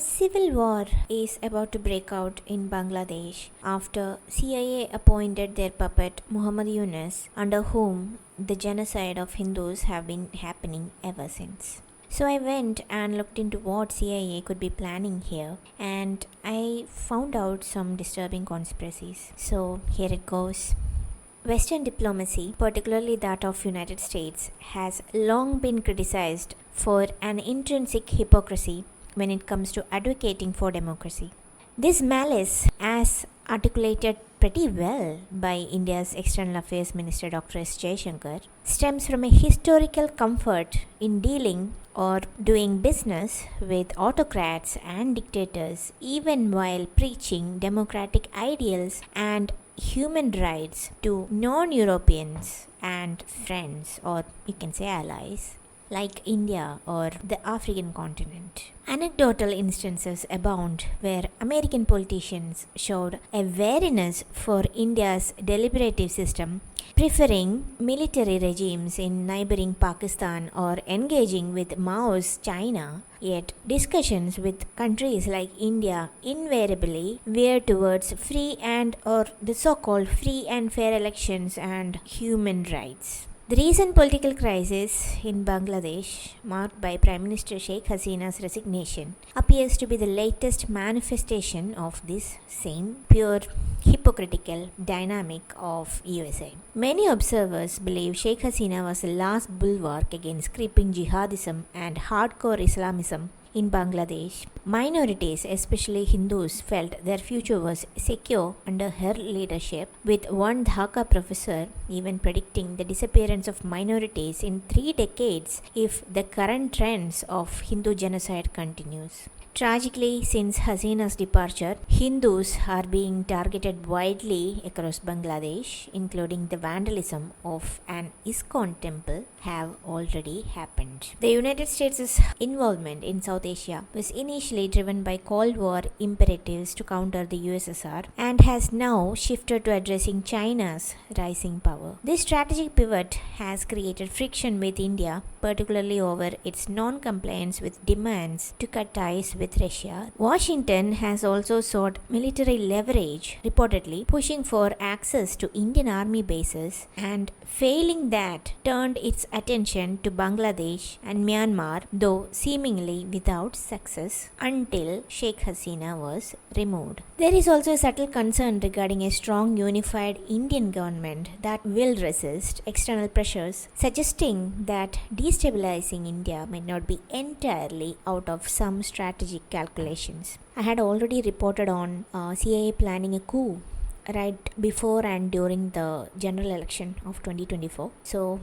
A civil war is about to break out in Bangladesh after CIA appointed their puppet Muhammad Yunus, under whom the genocide of Hindus have been happening ever since. So I went and looked into what CIA could be planning here, and I found out some disturbing conspiracies. So here it goes. Western diplomacy, particularly that of United States, has long been criticized for an intrinsic hypocrisy when it comes to advocating for democracy. This malice, as articulated pretty well by India's External Affairs Minister Dr. S. Jaishankar, stems from a historical comfort in dealing or doing business with autocrats and dictators, even while preaching democratic ideals and human rights to non Europeans and friends, or you can say allies, like India or the African continent. Anecdotal instances abound where American politicians showed a wariness for India's deliberative system, preferring military regimes in neighbouring Pakistan or engaging with Mao's China, yet discussions with countries like India invariably veer towards free and or the so-called free and fair elections and human rights. The recent political crisis in Bangladesh, marked by Prime Minister Sheikh Hasina's resignation, appears to be the latest manifestation of this same pure hypocritical dynamic of USA. Many observers believe Sheikh Hasina was the last bulwark against creeping jihadism and hardcore Islamism in Bangladesh. Minorities, especially Hindus, felt their future was secure under her leadership, with one Dhaka professor even predicting the disappearance of minorities in 3 decades if the current trends of Hindu genocide continues. Tragically, since Hasina's departure, Hindus are being targeted widely across Bangladesh, including the vandalism of an ISKCON temple have already happened. The United States' involvement in South Asia was initially driven by Cold War imperatives to counter the USSR and has now shifted to addressing China's rising power. This strategic pivot has created friction with India, particularly over its non-compliance with demands to cut ties with Russia. Washington has also sought military leverage, reportedly pushing for access to Indian army bases, and failing that, turned its attention to Bangladesh and Myanmar, though seemingly without success, until Sheikh Hasina was removed. There is also a subtle concern regarding a strong unified Indian government that will resist external pressures, suggesting that destabilizing India might not be entirely out of some strategic calculations. I had already reported on CIA planning a coup right before and during the general election of 2024, so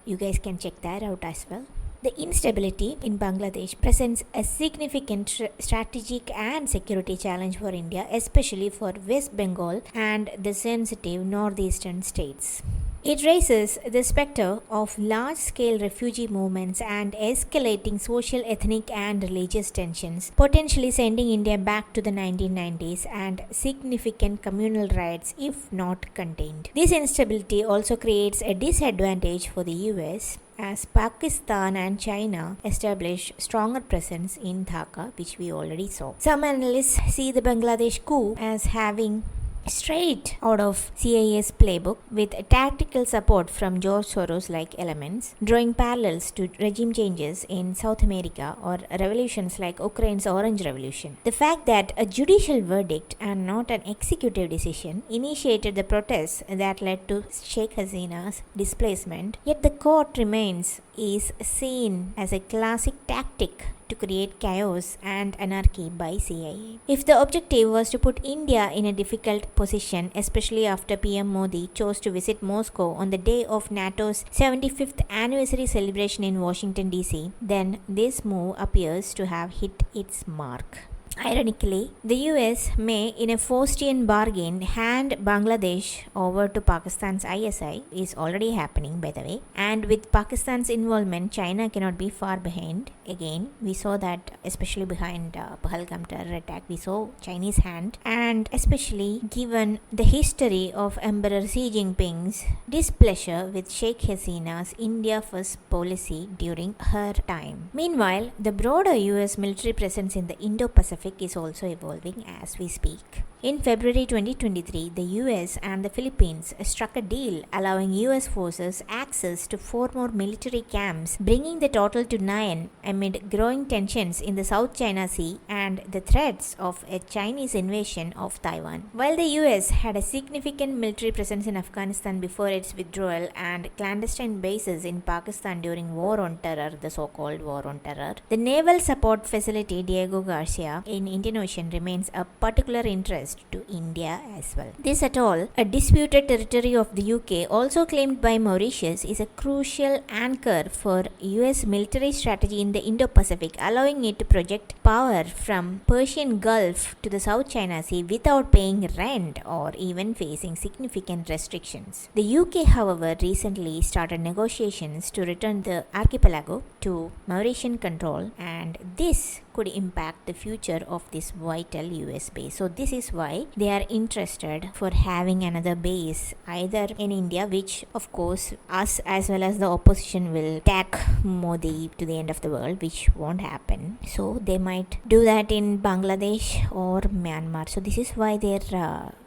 you guys can check that out as well. The instability in Bangladesh presents a significant strategic and security challenge for India, especially for West Bengal and the sensitive northeastern states. It raises the specter of large-scale refugee movements and escalating social, ethnic and religious tensions, potentially sending India back to the 1990s and significant communal riots if not contained. This instability also creates a disadvantage for the US, as Pakistan and China establish stronger presence in Dhaka, which we already saw. Some analysts see the Bangladesh coup as having straight out of CIA's playbook, with tactical support from George Soros-like elements, drawing parallels to regime changes in South America or revolutions like Ukraine's Orange Revolution. The fact that a judicial verdict and not an executive decision initiated the protests that led to Sheikh Hasina's displacement, yet the court remains, is seen as a classic tactic to create chaos and anarchy by CIA. If the objective was to put India in a difficult position, especially after PM Modi chose to visit Moscow on the day of NATO's 75th anniversary celebration in Washington DC, then this move appears to have hit its mark. Ironically, the US may, in a Faustian bargain, hand Bangladesh over to Pakistan's ISI, is already happening by the way, and with Pakistan's involvement, China cannot be far behind. Again, we saw that especially behind Pahalgam terror attack, we saw Chinese hand, and especially given the history of Emperor Xi Jinping's displeasure with Sheikh Hasina's India First policy during her time. Meanwhile, the broader US military presence in the Indo-Pacific Indo-Pacific is also evolving as we speak. In February 2023, the US and the Philippines struck a deal allowing US forces access to 4 more military camps, bringing the total to 9 amid growing tensions in the South China Sea and the threats of a Chinese invasion of Taiwan. While the US had a significant military presence in Afghanistan before its withdrawal and clandestine bases in Pakistan during War on Terror, the so-called War on Terror, the Naval Support Facility Diego Garcia in Indian Ocean remains a particular interest to India as well. This atoll, a disputed territory of the UK also claimed by Mauritius, is a crucial anchor for US military strategy in the Indo-Pacific, allowing it to project power from Persian Gulf to the South China Sea without paying rent or even facing significant restrictions. The UK, however, recently started negotiations to return the archipelago to Mauritian control, and this could impact the future of this vital US base. So this is why they are interested for having another base either in India, which of course us as well as the opposition will attack Modi to the end of the world, which won't happen. So they might do that in Bangladesh or Myanmar. So this is why their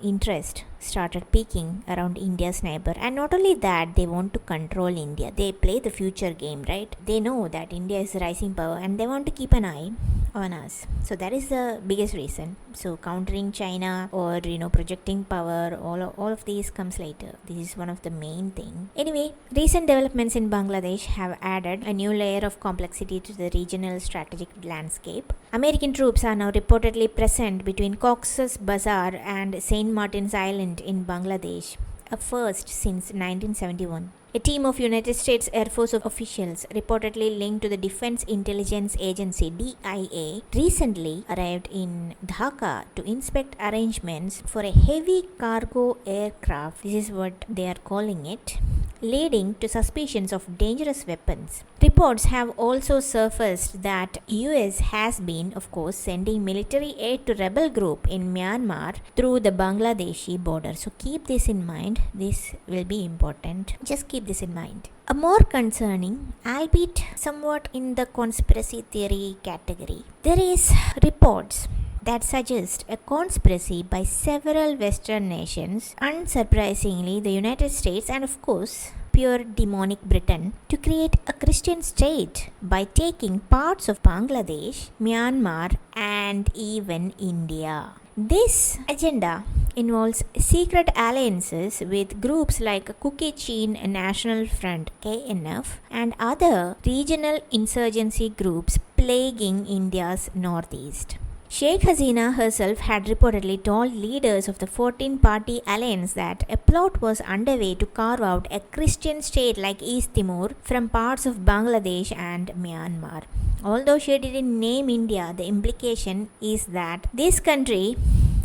interest started peaking around India's neighbor. And not only that, they want to control India. They play the future game, right? They know that India is rising power and they want to keep an eye on us. So that is the biggest reason. So countering China or projecting power, all of these comes later. This is one of the main thing. Anyway, recent developments in Bangladesh have added a new layer of complexity to the regional strategic landscape. American troops are now reportedly present between Cox's Bazar and St. Martin's Island in Bangladesh, a first since 1971. A team of United States Air Force officials reportedly linked to the Defense Intelligence Agency DIA recently arrived in Dhaka to inspect arrangements for a heavy cargo aircraft. This is what they are calling it, leading to suspicions of dangerous weapons. Reports have also surfaced that US has been, of course, sending military aid to rebel group in Myanmar through the Bangladeshi border. So keep this in mind. This will be important. Just keep this in mind. A more concerning, albeit somewhat in the conspiracy theory category, there is reports that suggest a conspiracy by several Western nations, unsurprisingly the United States and of course pure demonic Britain, to create a Christian state by taking parts of Bangladesh, Myanmar and even India. This agenda involves secret alliances with groups like Kuki-Chin National Front KNF and other regional insurgency groups plaguing India's northeast. Sheikh Hasina herself had reportedly told leaders of the 14-party alliance that a plot was underway to carve out a Christian state like East Timor from parts of Bangladesh and Myanmar. Although she didn't name India, the implication is that this country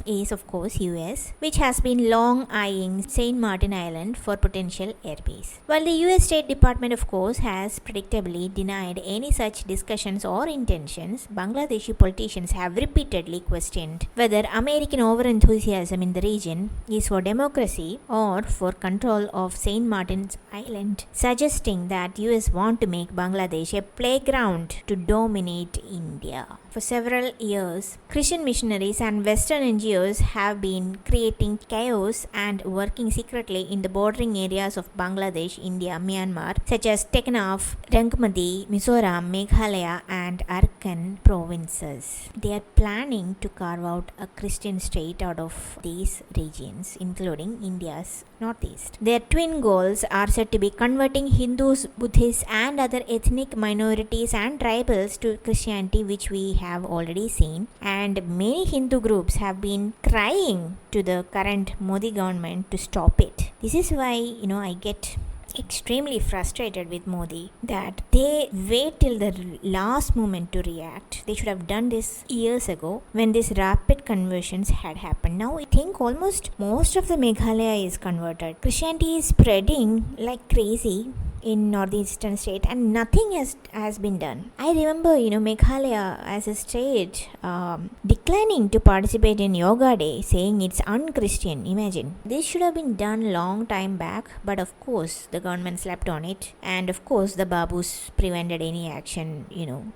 is of course US, which has been long eyeing St. Martin Island for potential airbase. While the US State Department of course has predictably denied any such discussions or intentions, Bangladeshi politicians have repeatedly questioned whether American overenthusiasm in the region is for democracy or for control of St. Martin's Island, suggesting that US want to make Bangladesh a playground to dominate India. For several years, Christian missionaries and Western NGOs have been creating chaos and working secretly in the bordering areas of Bangladesh, India, Myanmar, such as Teknaf, Rangmadi, Mizoram, Meghalaya and Arakan provinces. They are planning to carve out a Christian state out of these regions, including India's northeast. Their twin goals are said to be converting Hindus, Buddhists and other ethnic minorities and tribals to Christianity, which we have already seen, and many Hindu groups have been crying to the current Modi government to stop it. This is why I get extremely frustrated with Modi that they wait till the last moment to react. They should have done this years ago when these rapid conversions had happened. Now I think almost most of the Meghalaya is converted. Christianity is spreading like crazy, in northeastern state, and nothing has been done. I remember, Meghalaya as a state declining to participate in Yoga Day, saying it's unchristian. Imagine. This should have been done long time back, but of course the government slept on it, and of course the Babus prevented any action,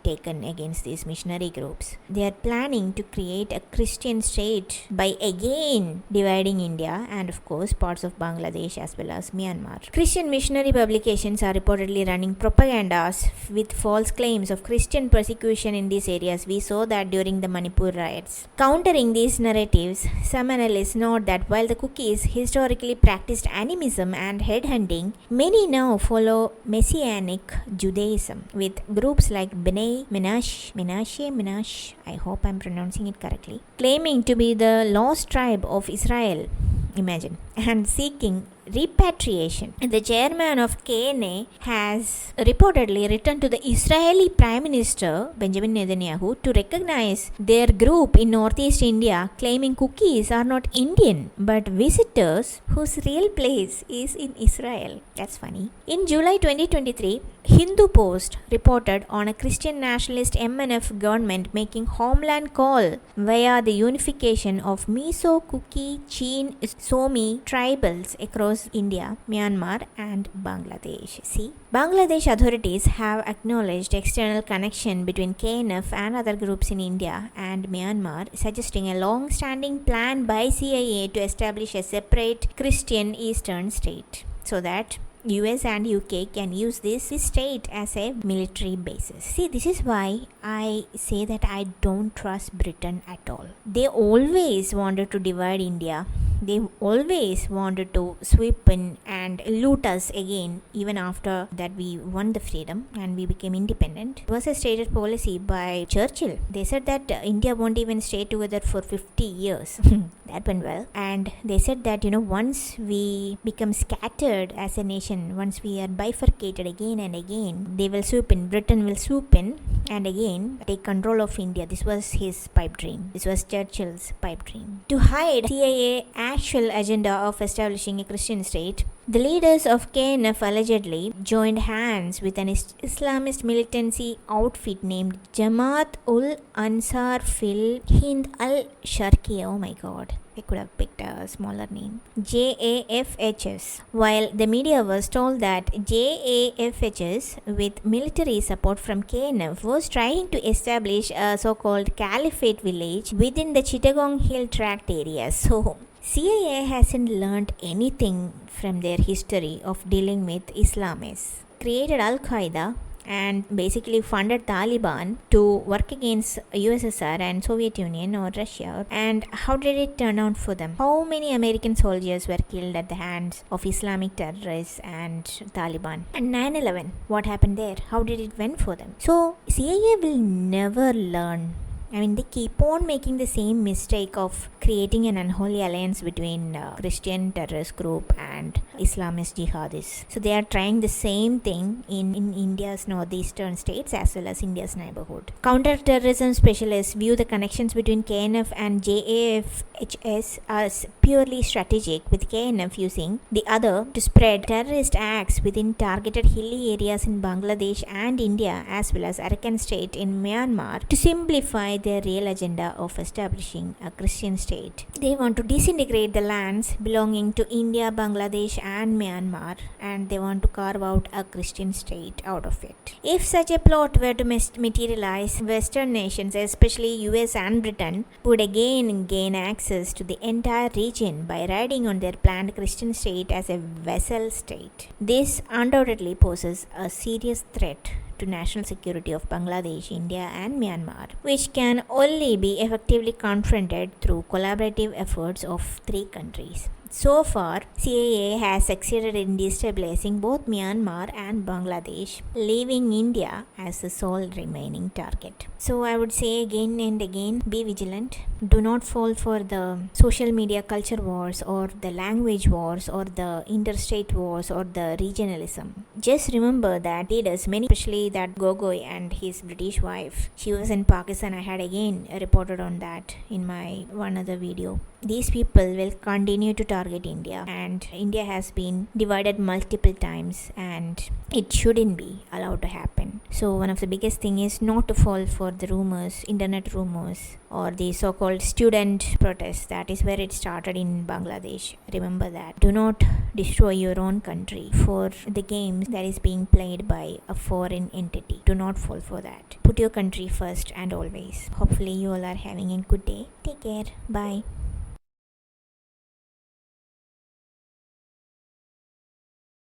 taken against these missionary groups. They are planning to create a Christian state by again dividing India and of course parts of Bangladesh as well as Myanmar. Christian missionary publications are reportedly running propagandas with false claims of Christian persecution in these areas. We saw that during the Manipur riots. Countering these narratives, some analysts note that while the Kukis historically practiced animism and headhunting, many now follow Messianic Judaism, with groups like Bnei Menashe, I hope I'm pronouncing it correctly, claiming to be the lost tribe of Israel. Imagine, and seeking repatriation. The chairman of KNA has reportedly written to the Israeli Prime Minister Benjamin Netanyahu to recognize their group in Northeast India, claiming Kukis are not Indian but visitors whose real place is in Israel. That's funny. In July 2023, Hindu Post reported on a Christian nationalist MNF government making homeland call via the unification of Mizo, Kuki, Chin, Somi tribals across India, Myanmar and Bangladesh. See, Bangladesh authorities have acknowledged external connection between KNF and other groups in India and Myanmar, suggesting a long-standing plan by CIA to establish a separate Christian Eastern state so that US and UK can use this state as a military basis. See, this is why I say that I don't trust Britain at all. They always wanted to divide India. They always wanted to sweep in and loot us again, even after that we won the freedom and we became independent. It was a stated policy by Churchill. They said that India won't even stay together for 50 years. That went well. And they said that, once we become scattered as a nation, once we are bifurcated again and again, they will swoop in. Britain will swoop in and again take control of India. This was his pipe dream. This was Churchill's pipe dream. To hide CIA actual agenda of establishing a Christian state, the leaders of KNF allegedly joined hands with an Islamist militancy outfit named Jamaat ul Ansar fil Hind al Sharqi. Oh my god. They could have picked a smaller name. JAFHS. While the media was told that JAFHS, with military support from KNF, was trying to establish a so-called caliphate village within the Chittagong Hill Tract area. So, CIA hasn't learned anything from their history of dealing with Islamists. Created Al-Qaeda and basically funded Taliban to work against USSR and Soviet Union or Russia. And how did it turn out for them? How many American soldiers were killed at the hands of Islamic terrorists and Taliban? And 9/11, what happened there? How did it went for them? So CIA will never learn. They keep on making the same mistake of creating an unholy alliance between Christian terrorist group and Islamist jihadists. So they are trying the same thing in India's northeastern states as well as India's neighborhood. Counter-terrorism specialists view the connections between KNF and JAFHS as purely strategic, with KNF using the other to spread terrorist acts within targeted hilly areas in Bangladesh and India as well as Arakan state in Myanmar to simplify their real agenda of establishing a Christian state. They want to disintegrate the lands belonging to India, Bangladesh and Myanmar, and they want to carve out a Christian state out of it. If such a plot were to materialize, Western nations, especially US and Britain, would again gain access to the entire region by riding on their planned Christian state as a vassal state. This undoubtedly poses a serious threat to national security of Bangladesh, India and Myanmar, which can only be effectively confronted through collaborative efforts of three countries. So far, CIA has succeeded in destabilizing both Myanmar and Bangladesh, leaving India as the sole remaining target. So I would say again and again, be vigilant. Do not fall for the social media culture wars or the language wars or the interstate wars or the regionalism. Just remember that leaders, many, especially that Gogoi and his British wife, she was in Pakistan. I had again reported on that in my one other video. These people will continue to target target India, and India has been divided multiple times, and it shouldn't be allowed to happen. So one of the biggest thing is not to fall for the rumors, internet rumors, or the so-called student protests. That is where it started in Bangladesh. Remember that. Do not destroy your own country for the games that is being played by a foreign entity. Do not fall for that. Put your country first and always. Hopefully you all are having a good day. Take care. Bye.